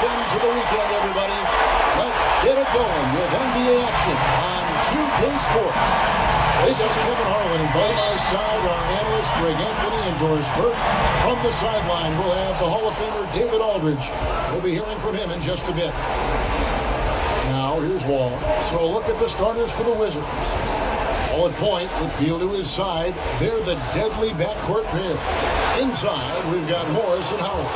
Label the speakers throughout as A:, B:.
A: Welcome to the weekend, everybody. Let's get it going with NBA action on 2K Sports. This is Kevin Harlan, and by my side are analysts Greg Anthony and Doris Burke. From the sideline, we'll have the Hall of Famer David Aldridge. We'll be hearing from him in just a bit. Now, here's Wall. So look at the starters for the Wizards. All at point with Beal to his side. They're the deadly backcourt pair. Inside, we've got Morris and Howard.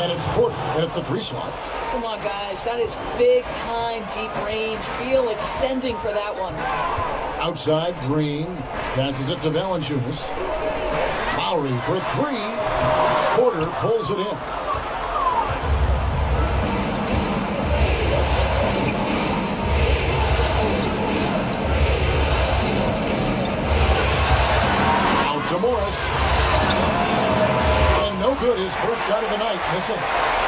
A: And it's Porter at the 3 slot.
B: Come on, guys. That is big-time deep range. Beal extending for that one.
A: Outside, Green passes it to Valanciunas. Lowry for 3. Porter pulls it in. Out to Morris. And no good, his first shot of the night. Missing.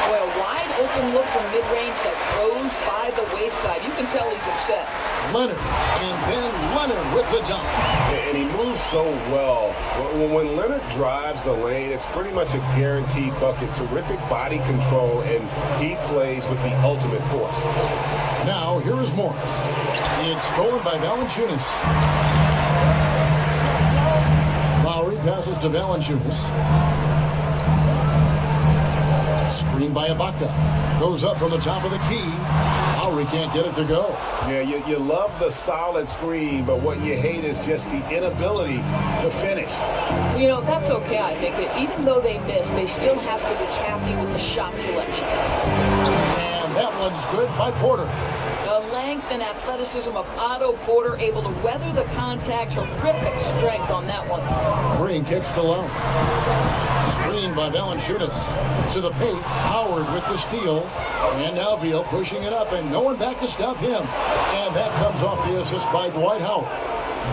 B: Boy, a wide open look from mid-range that goes by the wayside. You can tell he's upset.
A: Leonard, and then Leonard with the dunk.
C: And he moves so well. When Leonard drives the lane, it's pretty much a guaranteed bucket. Terrific body control, and he plays with the ultimate force.
A: Now, here is Morris. It's stolen by Valanciunas. Lowry passes to Valanciunas. Screen by Ibaka. Goes up from the top of the key. Lowry can't get it to go.
C: Yeah, you love the solid screen, but what you hate is just the inability to finish.
B: You know, that's okay, I think. Even though they miss, they still have to be happy with the shot selection.
A: And that one's good by Porter.
B: The length and athleticism of Otto Porter, able to weather the contact. Terrific strength on that one.
A: Green kicks to low. Screen by Valanciunas. To the paint. Howard with the steal. And now Beal pushing it up, and no one back to stop him. And that comes off the assist by Dwight Howard.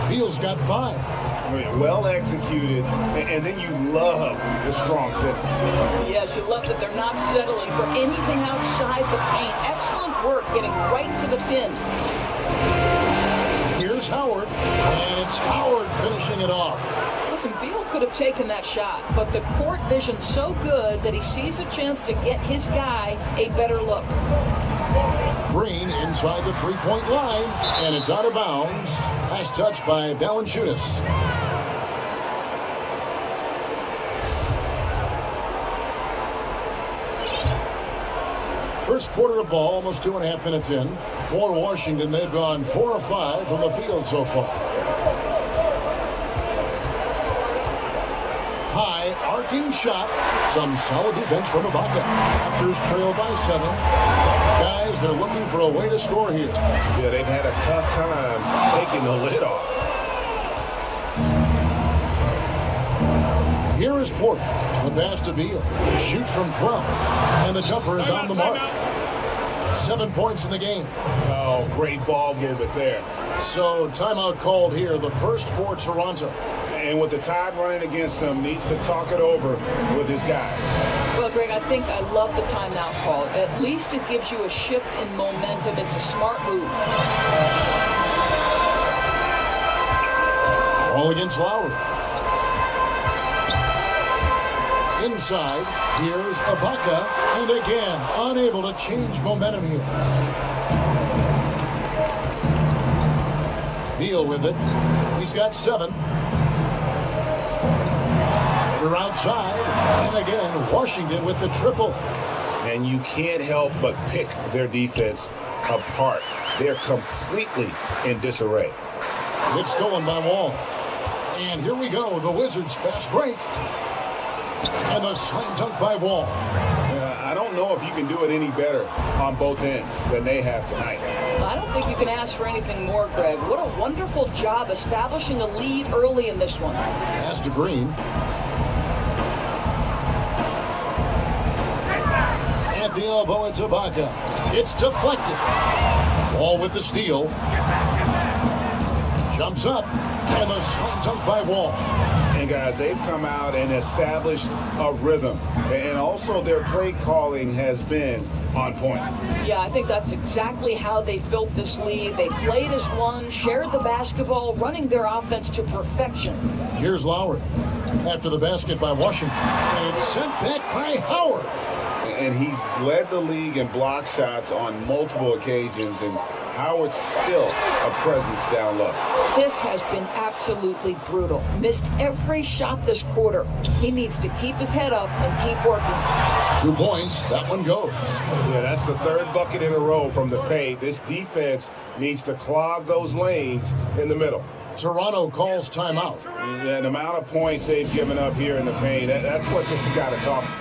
A: Beal's got 5.
C: Well executed, and then you love the strong finish.
B: Yes, you love that they're not settling for anything outside the paint. Excellent work getting right to the tin.
A: Here's Howard, and it's Howard finishing it off.
B: Listen, Beal could have taken that shot, but the court vision's so good that he sees a chance to get his guy a better look.
A: Green inside the three-point line, and it's out of bounds. Nice touch by Valanciunas. First quarter of ball, almost 2.5 minutes in. For Washington, they've gone 4 of 5 from the field so far. High, arcing shot. Some solid defense from Ibaka. Raptors trail by 7. Guys, they're looking for a way to score here.
C: Yeah, they've had a tough time taking the lid off.
A: Here is Porter. The pass to Beal. Shoots from 12. And the jumper is on the mark. 7 points in the game.
C: Oh, great ball movement there.
A: So, timeout called here. The first for Toronto.
C: And with the Tide running against him, needs to talk it over with his guys.
B: Well, Greg, I think I love the timeout call. At least it gives you a shift in momentum. It's a smart move.
A: All against Lowry. Inside, here's Ibaka, and again, unable to change momentum here. Beal with it. He's got 7. They're outside, and again, Washington with the triple.
C: And you can't help but pick their defense apart. They're completely in disarray.
A: It's stolen by Wall. And here we go, the Wizards' fast break. And the slam dunk by Wall.
C: I don't know if you can do it any better on both ends than they have tonight.
B: I don't think you can ask for anything more, Greg. What a wonderful job establishing a lead early in this one.
A: Pass to Green. At the elbow, it's Ibaka. It's deflected. Wall with the steal. Jumps up. And the slam dunk by Wall.
C: And guys, they've come out and established a rhythm. And also their play calling has been on point.
B: Yeah, I think that's exactly how they've built this lead. They played as one, shared the basketball, running their offense to perfection.
A: Here's Lowry. After the basket by Washington. And it's sent back by Howard.
C: and he's led the league in block shots on multiple occasions, and Howard's still a presence down low.
B: This has been absolutely brutal. Missed every shot this quarter. He needs to keep his head up and keep working.
A: 2 points. That one goes.
C: Yeah, that's the third bucket in a row from the paint. This defense needs to clog those lanes in the middle.
A: Toronto calls timeout.
C: Yeah, the amount of points they've given up here in the paint, that's what they've got to talk about.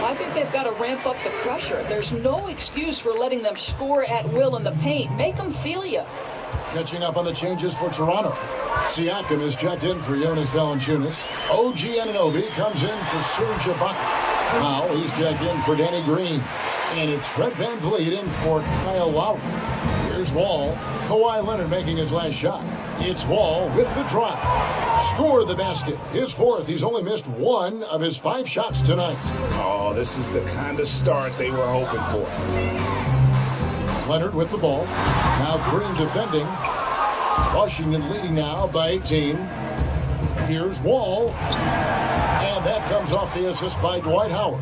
B: I think they've got to ramp up the pressure. There's no excuse for letting them score at will in the paint. Make them feel you.
A: Catching up on the changes for Toronto. Siakam is checked in for Jonas Valanciunas. OG Anunoby comes in for Serge Ibaka. Now he's checked in for Danny Green. And it's Fred VanVleet in for Kyle Lowry. Here's Wall. Kawhi Leonard making his last shot. It's Wall with the drive. Score the basket. His fourth. He's only missed 1 of his 5 shots tonight.
C: Oh, this is the kind of start they were hoping for.
A: Leonard with the ball. Now Green defending. Washington leading now by 18. Here's Wall. And that comes off the assist by Dwight Howard.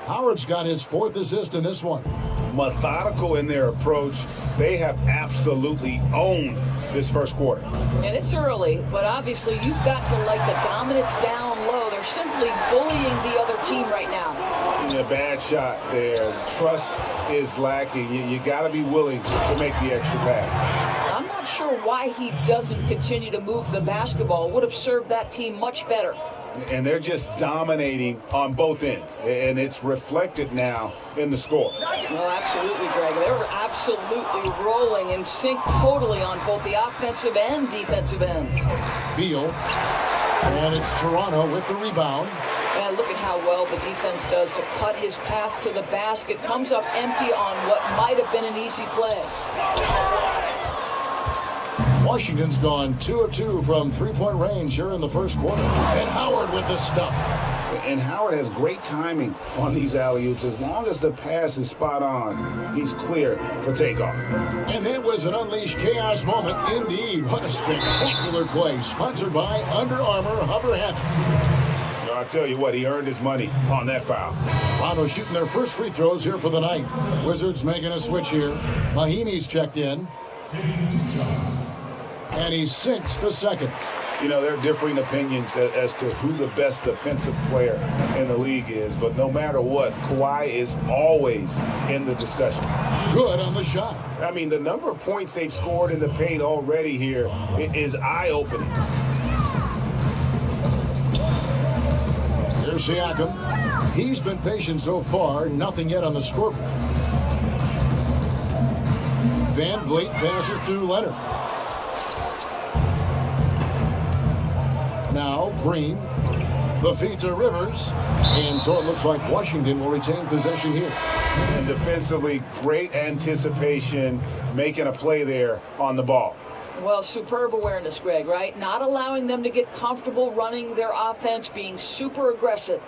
A: Howard's got his 4th assist in this one.
C: Methodical in their approach. They have absolutely owned this first quarter.
B: And it's early, but obviously you've got to like the dominance down low. They're simply bullying the other team right now.
C: A bad shot there. Trust is lacking. You got to be willing to make the extra pass.
B: I'm not sure why he doesn't continue to move the basketball. Would have served that team much better.
C: And they're just dominating on both ends. And it's reflected now in the score.
B: Well, absolutely, Greg. They're absolutely rolling in sync totally on both the offensive and defensive ends.
A: Beal. And it's Toronto with the rebound.
B: And look at how well the defense does to cut his path to the basket. Comes up empty on what might have been an easy play.
A: Washington's gone 2 of 2 from 3-point range here in the first quarter. And Howard with the stuff.
C: And Howard has great timing on these alley-oops. As long as the pass is spot on, he's clear for takeoff.
A: And it was an unleashed chaos moment indeed. What a spectacular play. Sponsored by Under Armour Hover Hats.
C: I'll tell you what, he earned his money on that foul.
A: Toronto shooting their first free throws here for the night. Wizards making a switch here. Mahimi's checked in. And he sinks the second.
C: You know, there are differing opinions as to who the best defensive player in the league is. But no matter what, Kawhi is always in the discussion.
A: Good on the shot.
C: I mean, the number of points they've scored in the paint already here is eye-opening.
A: Here's Siakam. He's been patient so far. Nothing yet on the scoreboard. VanVleet passes to Leonard. Now Green, the feed to Rivers, and so it looks like Washington will retain possession here.
C: And defensively, great anticipation, making a play there on the ball.
B: Well, superb awareness, Greg, right? Not allowing them to get comfortable running their offense, being super aggressive.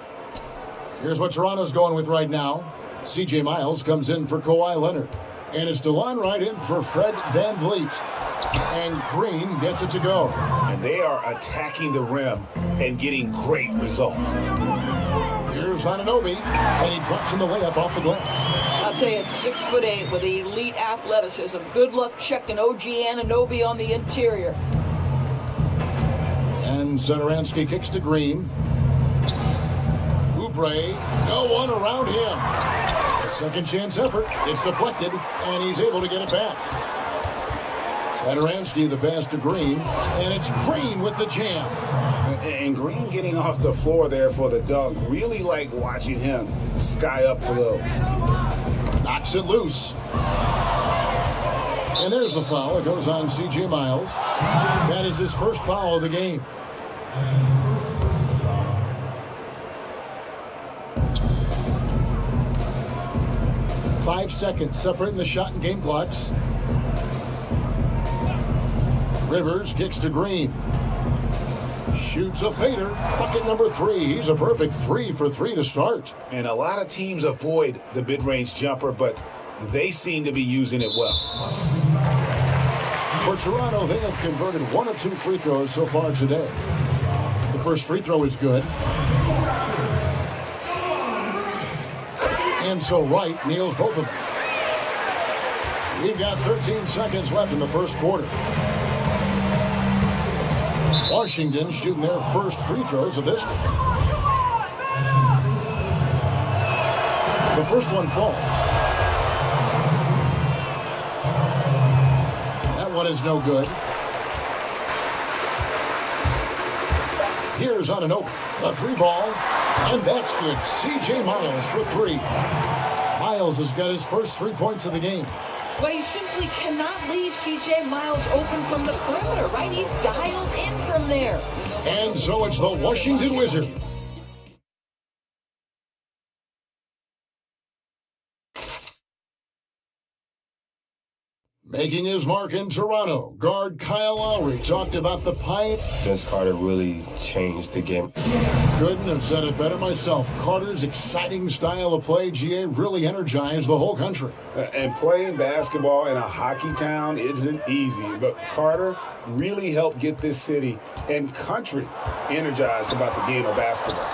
A: Here's what Toronto's going with right now. C.J. Miles comes in for Kawhi Leonard. And it's DeLon Wright in for Fred VanVleet. And Green gets it to go.
C: And they are attacking the rim and getting great results.
A: Here's Anunoby, and he drops in the layup off the glass.
B: I'll tell you, it's 6'8" with elite athleticism. Good luck checking OG Anunoby on the interior.
A: And Satoransky kicks to Green. Oubre, no one around him. A second chance effort. It's deflected, and he's able to get it back. Satoransky the pass to Green, and it's Green with the jam.
C: And Green getting off the floor there for the dunk. Really like watching him sky up for those.
A: Knocks it loose. And there's the foul. It goes on C.J. Miles. That is his first foul of the game. "5 seconds separating the shot and game clocks. Rivers kicks to Green. Shoots a fader. Bucket number 3. He's a perfect 3 for 3 to start.
D: And a lot of teams avoid the mid-range jumper, but they seem to be using it well.
A: For Toronto, they have converted 1 of 2 free throws so far today. The first free throw is good. And so Wright nails both of them. We've got 13 seconds left in the first quarter. Washington shooting their first free throws of this one. The first one falls. That one is no good. Here's on an open. A 3 ball. And that's good. C.J. Miles for 3. Miles has got his first 3 points of the game.
B: Well, you simply cannot leave C.J. Miles open from the perimeter, right? He's dialed in from there.
A: And so it's the Washington Wizards. Making his mark in Toronto, guard Kyle Lowry talked about the pipe.
C: Vince Carter really changed the game.
A: Couldn't have said it better myself. Carter's exciting style of play, GA, really energized the whole country.
D: And playing basketball in a hockey town isn't easy, but Carter really helped get this city and country energized about the game of basketball.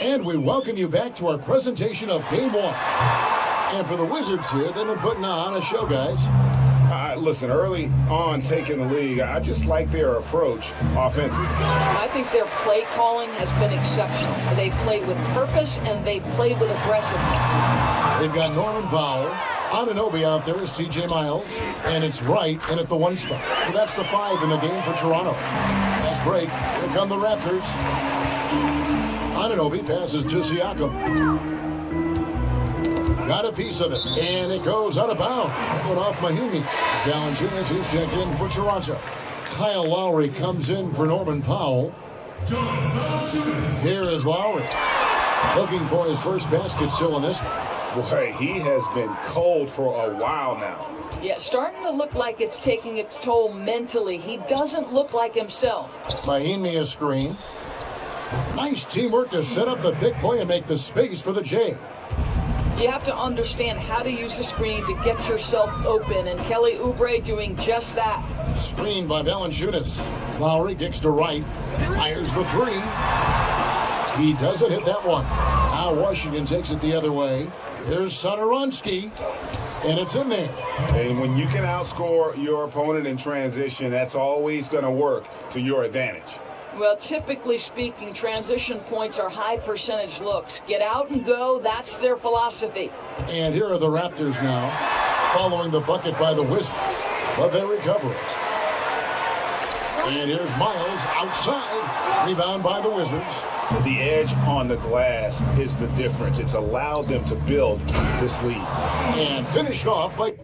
A: And we welcome you back to our presentation of Game 1. And for the Wizards here, they've been putting on a show, guys.
D: Listen, early on taking the league, I just like their approach offensively.
B: I think their play calling has been exceptional. They've played with purpose, and they've played with aggressiveness.
A: They've got Norman Powell. Anunoby out there is C.J. Miles. And it's Wright in at the 1 spot. So that's the 5 in the game for Toronto. Fast break. Here come the Raptors. Anunoby passes to Siakam. Got a piece of it, and it goes out of bounds. One off Mahimi. Valanciunas, who's checked in for Toronto. Kyle Lowry comes in for Norman Powell. Here is Lowry. Looking for his first basket still in this one.
D: Boy, he has been cold for a while now.
B: Yeah, starting to look like it's taking its toll mentally. He doesn't look like himself.
A: Mahimi a screen. Nice teamwork to set up the pick play and make the space for the J.
B: You have to understand how to use the screen to get yourself open, and Kelly Oubre doing just that.
A: Screened by Valanciunas. Lowry kicks to right. Fires the 3. He doesn't hit that one. Now Washington takes it the other way. Here's Satoransky. And it's in there.
D: And when you can outscore your opponent in transition, that's always going to work to your advantage.
B: Well, typically speaking, transition points are high percentage looks. Get out and go, that's their philosophy.
A: And here are the Raptors now, following the bucket by the Wizards, but they recover it. And here's Miles outside, rebound by the Wizards.
D: The edge on the glass is the difference. It's allowed them to build this lead.
A: And finished off by